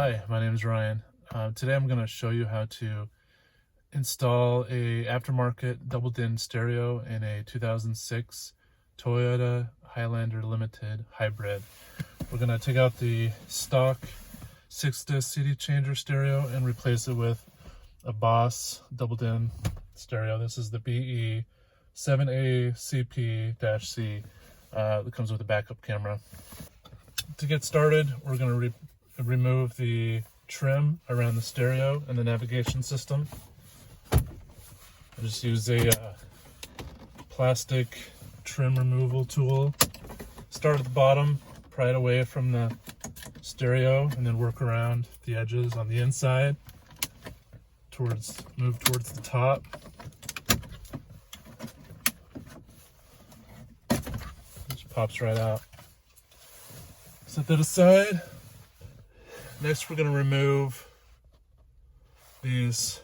Hi, my name is Ryan. Today I'm going to show you how to install a aftermarket double-din stereo in a 2006 Toyota Highlander Limited Hybrid. We're going to take out the stock 6-disc CD changer stereo and replace it with a BboX double-din stereo. This is the BE7ACP-C that comes with a backup camera. To get started, we're going to remove the trim around the stereo and the navigation system. I just use a plastic trim removal tool. Start at the bottom, pry it away from the stereo, and then work around the edges on the inside. Move towards the top. Just pops right out. Set that aside. Next, we're going to remove these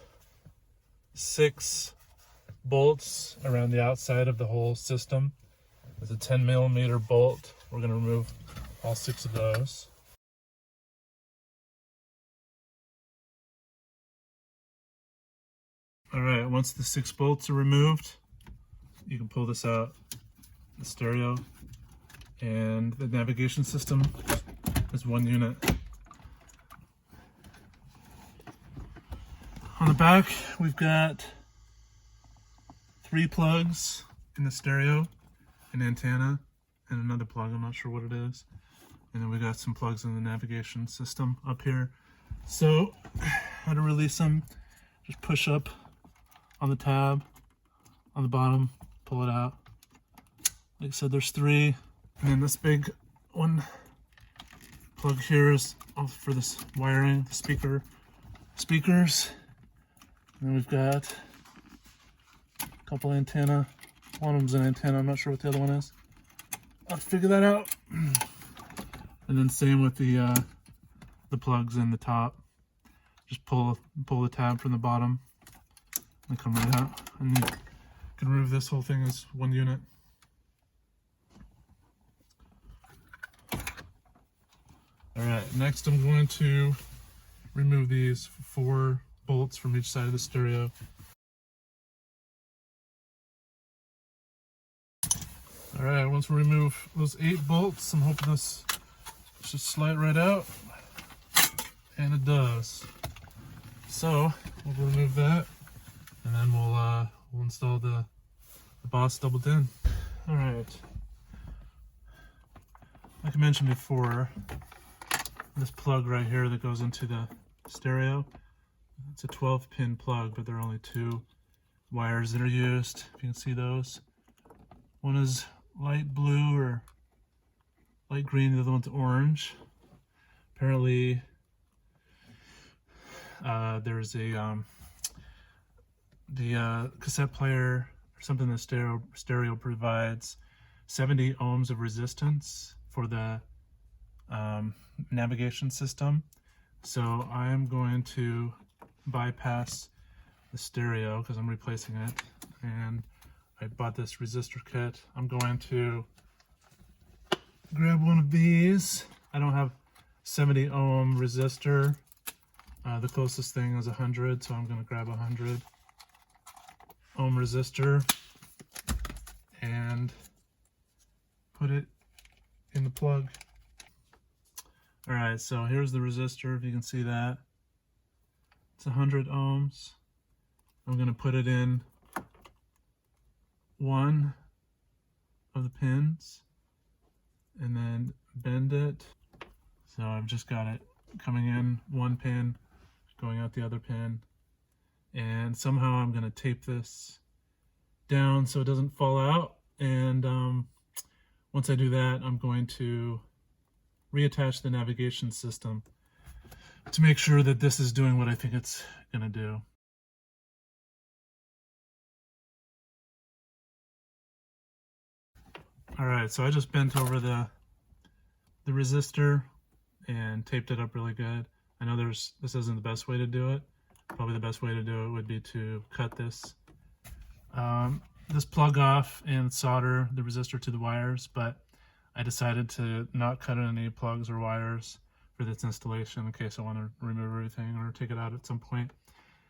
6 bolts around the outside of the whole system. There's a 10mm bolt. We're going to remove all 6 of those. Alright, once the 6 bolts are removed, you can pull this out, the stereo, and the navigation system is 1 unit. On the back, we've got 3 plugs in the stereo, an antenna, and another plug, I'm not sure what it is. And then we got some plugs in the navigation system up here. So, how to release them, just push up on the tab, on the bottom, pull it out. Like I said, there's 3. And then this big one plug here is for this wiring, the speakers. And then we've got a couple antenna. One of them's an antenna, I'm not sure what the other one is. I'll figure that out. And then same with the plugs in the top. Just pull the tab from the bottom and come right out. And you can remove this whole thing as 1 unit. Alright, next I'm going to remove these 4 bolts from each side of the stereo. Alright, once we remove those 8 bolts, I'm hoping this should slide right out. And it does. So, we'll remove that, and then we'll install the BboX double-din. Alright. Like I mentioned before, this plug right here that goes into the stereo, it's a 12-pin plug, but there are only 2 wires that are used. If you can see those. One is light blue or light green, the other one's orange. Apparently, there's a the cassette player or something the stereo provides 70 ohms of resistance for the navigation system. So I'm going to bypass the stereo because I'm replacing it, and I bought this resistor kit. I'm going to grab one of these. I don't have 70 ohm resistor. The closest thing is 100, so I'm going to grab 100 ohm resistor and put it in the plug. Alright, so here's the resistor, if you can see that. It's 100 ohms. I'm going to put it in one of the pins and then bend it. So I've just got it coming in one pin, going out the other pin. And somehow I'm going to tape this down so it doesn't fall out. And once I do that, I'm going to reattach the navigation system to make sure that this is doing what I think it's going to do. Alright, so I just bent over the resistor and taped it up really good. I know this isn't the best way to do it. Probably the best way to do it would be to cut this plug off and solder the resistor to the wires, but I decided to not cut any plugs or wires for this installation in case I want to remove everything or take it out at some point.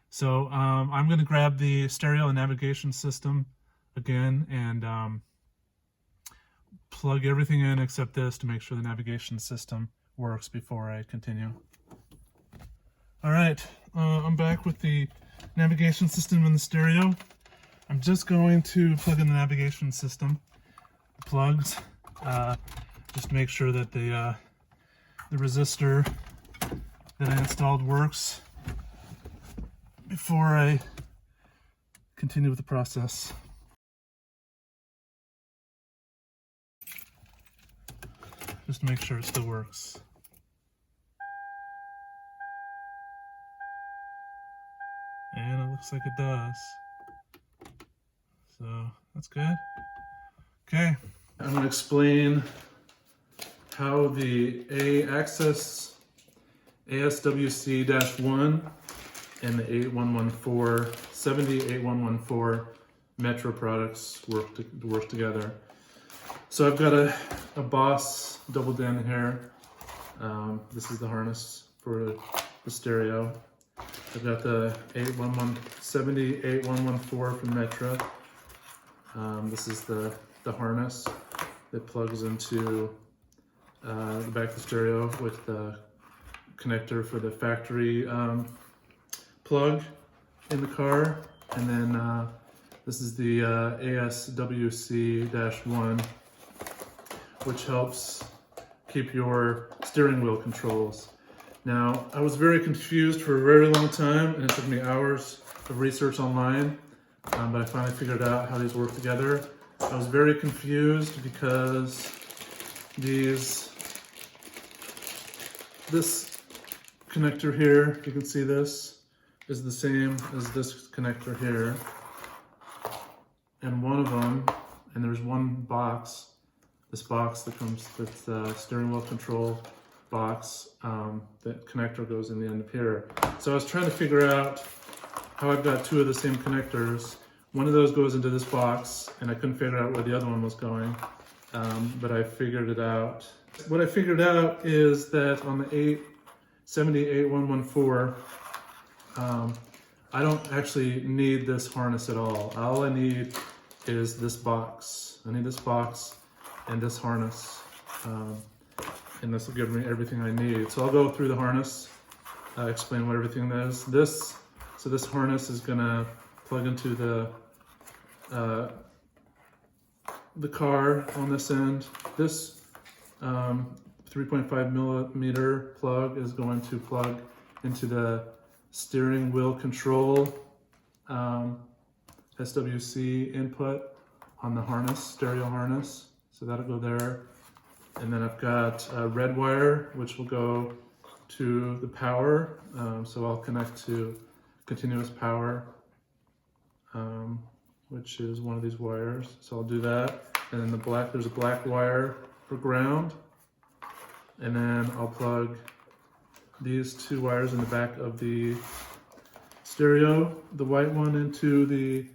So I'm going to grab the stereo and navigation system again and plug everything in except this to make sure the navigation system works before I continue. All right, I'm back with the navigation system and the stereo. I'm just going to plug in the navigation system plugs, just to make sure that the resistor that I installed works before I continue with the process. Just to make sure it still works. And it looks like it does. So that's good. Okay, I'm going to explain how the Axxess ASWC-1 and the 8114 Metra products work together. So I've got a BBOX double DIN here. This is the harness for the stereo. I've got the 8114 from Metra. This is the harness that plugs into the back of the stereo with the connector for the factory plug in the car. And then this is the ASWC-1, which helps keep your steering wheel controls. Now, I was very confused for a very long time, and it took me hours of research online, but I finally figured out how these work together. I was very confused because this connector here, you can see this, is the same as this connector here. And one of them, and there's one box, this box that comes with the steering wheel control box, that connector goes in the end of here. So I was trying to figure out how I've got two of the same connectors. One of those goes into this box, and I couldn't figure out where the other one was going, but I figured it out. What I figured out is that on the 8114, I don't actually need this harness at all. All I need is this box. I need this box and this harness, and this will give me everything I need. So I'll go through the harness, explain what everything is. So this harness is gonna plug into the car on this end. This 3.5 millimeter plug is going to plug into the steering wheel control SWC input on the harness, stereo harness. So that'll go there. And then I've got a red wire, which will go to the power. So I'll connect to continuous power, which is one of these wires. So I'll do that. And then there's a black wire for ground. And then I'll plug these two wires in the back of the stereo, the white one into the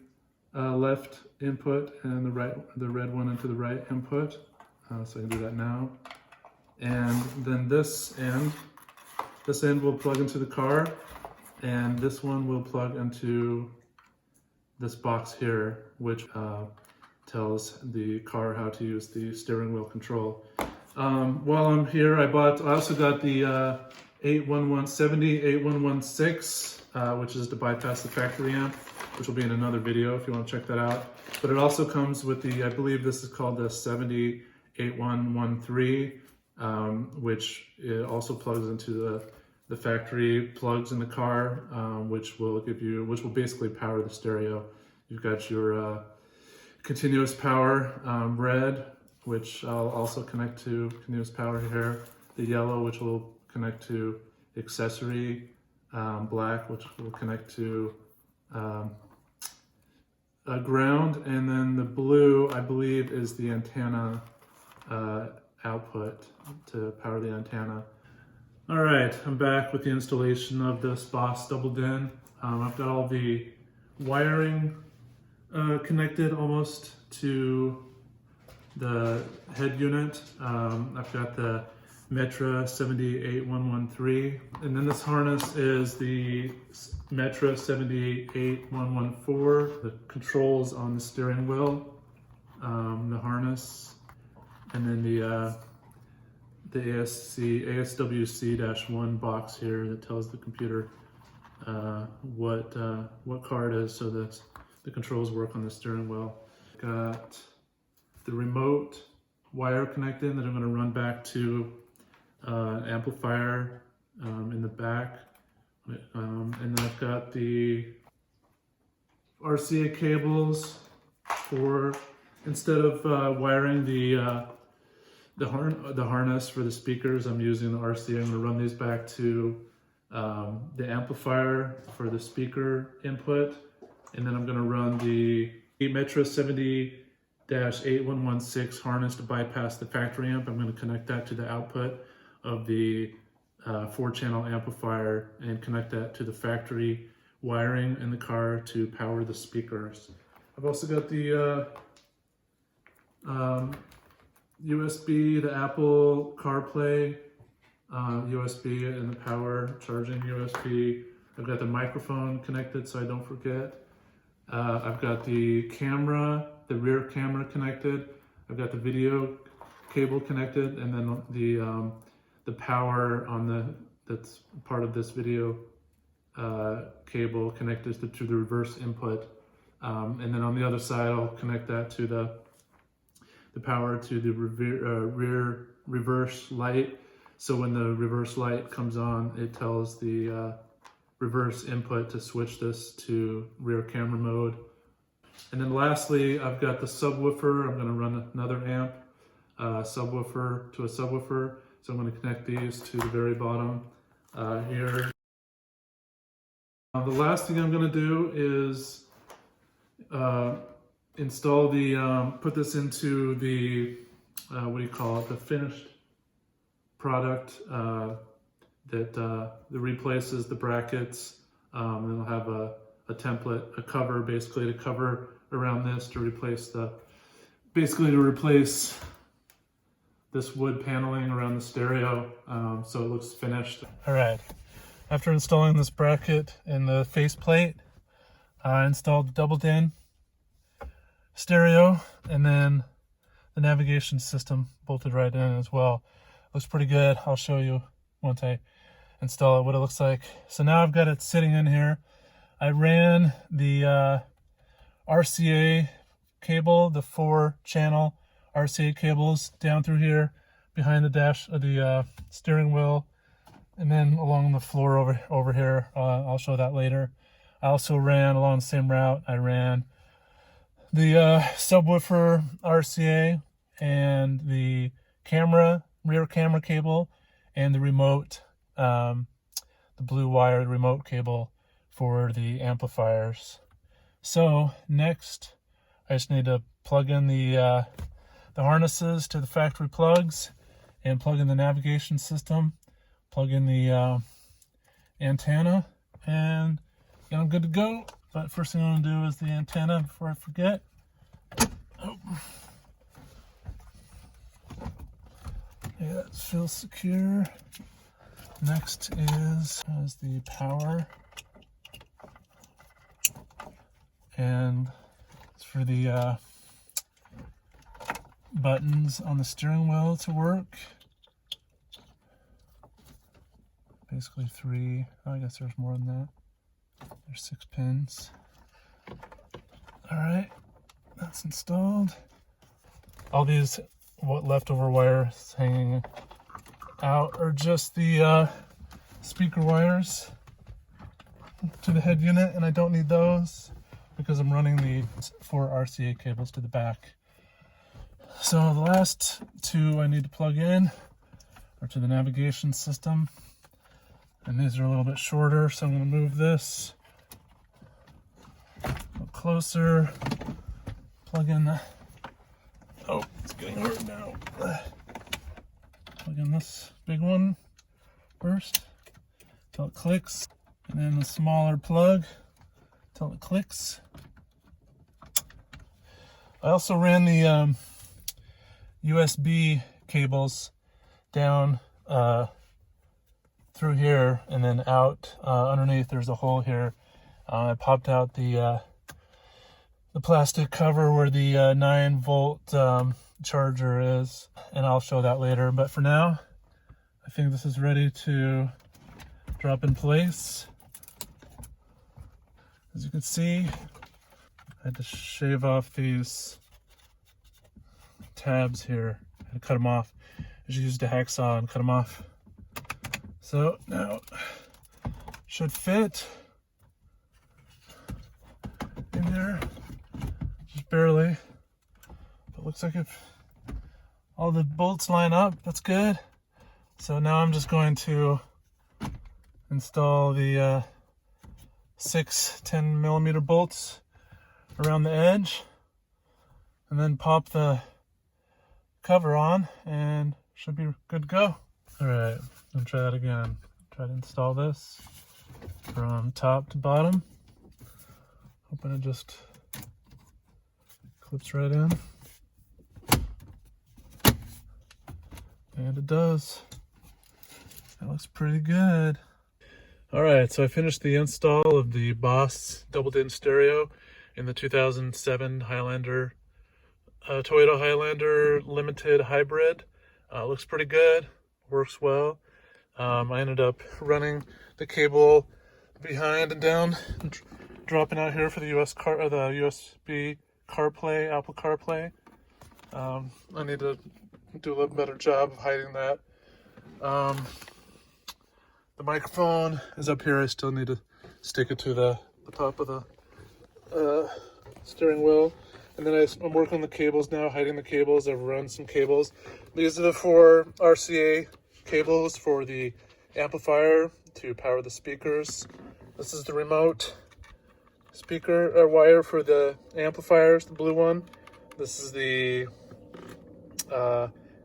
left input and the red one into the right input. So I can do that now. And then this end will plug into the car, and this one will plug into this box here, which tells the car how to use the steering wheel control. While I'm here, I also got the 8116, which is to bypass the factory amp, which will be in another video if you want to check that out. But it also comes with the, I believe this is called the 8113, which it also plugs into the factory plugs in the car, which will basically power the stereo. You've got your continuous power red, which I'll also connect to continuous power here. The yellow, which will connect to accessory, black, which will connect to ground, and then the blue, I believe, is the antenna output to power the antenna. All right, I'm back with the installation of this BBOX double DIN. I've got all the wiring connected almost to the head unit. I've got the Metra 78113, and then this harness is the Metra 78114, the controls on the steering wheel, the harness, and then the ASWC-1 box here that tells the computer what car it is, so that the controls work on the steering wheel. Got the remote wire connected that I'm going to run back to amplifier in the back, and then I've got the RCA cables for, instead of wiring the harness for the speakers, I'm using the RCA. I'm going to run these back to the amplifier for the speaker input, and then I'm going to run the Metra 70-8116 harness to bypass the factory amp. I'm going to connect that to the output of the 4-channel amplifier and connect that to the factory wiring in the car to power the speakers. I've also got the USB, the Apple CarPlay USB, and the power charging USB. I've got the microphone connected so I don't forget. I've got the camera, the rear camera connected. I've got the video cable connected, and then the power on that's part of this video cable connected to the reverse input. And then on the other side, I'll connect that to the power to the rear reverse light. So when the reverse light comes on, it tells the reverse input to switch this to rear camera mode. And then lastly, I've got the subwoofer. I'm going to run another amp subwoofer to a subwoofer. So I'm going to connect these to the very bottom here. The last thing I'm going to do is install put this into the, what do you call it, the finished product that replaces the brackets. And it'll have a template, a cover basically to cover around this to replace this wood paneling around the stereo, so it looks finished. All right, after installing this bracket and the faceplate, I installed the double DIN stereo, and then the navigation system bolted right in as well. Looks pretty good. I'll show you once I install it what it looks like. So now I've got it sitting in here. I ran the RCA cable, the 4-channel RCA cables down through here behind the dash of the steering wheel, and then along the floor over here. I'll show that later. I also ran along the same route. I ran the subwoofer RCA and the rear camera cable, and the remote, the blue wire remote cable for the amplifiers. So next, I just need to plug in the harnesses to the factory plugs, and plug in the navigation system, plug in the antenna, and I'm good to go. But first thing I'm going to do is the antenna before I forget. Oh. Yeah, that feels secure. Next is the power, and it's for the buttons on the steering wheel to work. Basically 3, I guess there's more than that. There's 6 pins. All right, that's installed. All these leftover wires hanging out are just the speaker wires to the head unit, and I don't need those because I'm running the 4 RCA cables to the back. So the last 2 I need to plug in are to the navigation system, and these are a little bit shorter, so I'm going to move this a little closer, plug in the, oh, it's getting hard now. Plug in this big one first till it clicks, and then the smaller plug till it clicks. I also ran the USB cables down through here and then out underneath. There's a hole here. I popped out the plastic cover where the 9-volt charger is, and I'll show that later. But for now, I think this is ready to drop in place. As you can see, I had to shave off these tabs here. I had to cut them off. I just used a hacksaw and cut them off. So now should fit in there, just barely. But looks like if all the bolts line up, that's good. So now I'm just going to install the 6 10mm bolts around the edge, and then pop the cover on, and should be good to go. All right, I'm gonna try that again. Try to install this from top to bottom. Hoping it just clips right in. And it does. That looks pretty good. All right, so I finished the install of the BBOSS double-din stereo in the 2007 Highlander, Toyota Highlander Limited Hybrid. Looks pretty good, works well. I ended up running the cable behind and down, and dropping out here for the USB CarPlay, Apple CarPlay. I need to do a little better job of hiding that. The microphone is up here. I still need to stick it to the top of the steering wheel. And then I'm working on the cables now, hiding the cables. I've run some cables. These are the 4 RCA cables for the amplifier to power the speakers. This is the remote speaker wire for the amplifiers, the blue one. This is the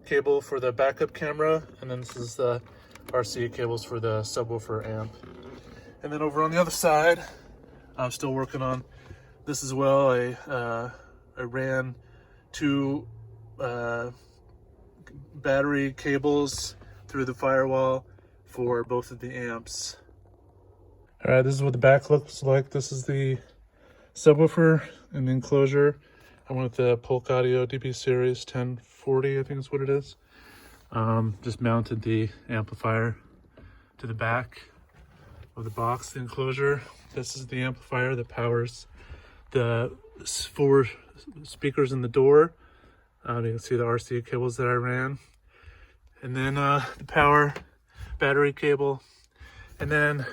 cable for the backup camera, and then this is the RCA cables for the subwoofer amp. And then over on the other side, I'm still working on this as well. I ran 2 battery cables through the firewall for both of the amps. All right, this is what the back looks like. This is the subwoofer and the enclosure. I went with the Polk Audio DB Series 1040, I think is what it is. Just mounted the amplifier to the back of the box, the enclosure. This is the amplifier that powers the 4 speakers in the door. You can see the RCA cables that I ran. And then the power battery cable. And then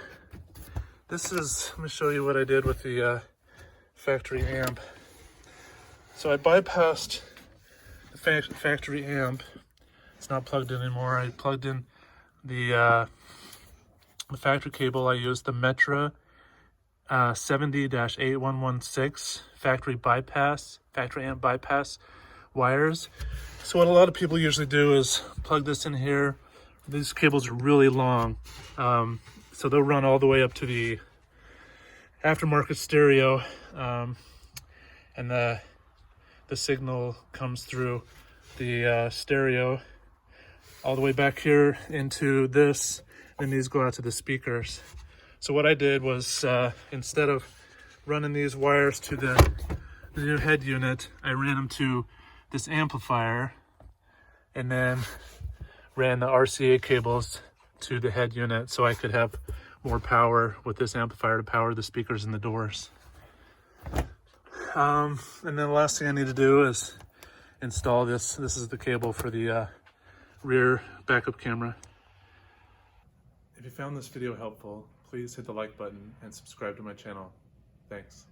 this is, let me show you what I did with the factory amp. So I bypassed the factory amp. It's not plugged in anymore. I plugged in the factory cable. I used the Metra 70-8116 factory amp bypass wires. So what a lot of people usually do is plug this in here. These cables are really long, so they'll run all the way up to the aftermarket stereo, and the signal comes through the stereo all the way back here into this, and these go out to the speakers. So what I did was, instead of running these wires to the new head unit, I ran them to this amplifier, and then ran the RCA cables to the head unit so I could have more power with this amplifier to power the speakers and the doors. And then the last thing I need to do is install this. This is the cable for the rear backup camera. If you found this video helpful, please hit the like button and subscribe to my channel. Thanks.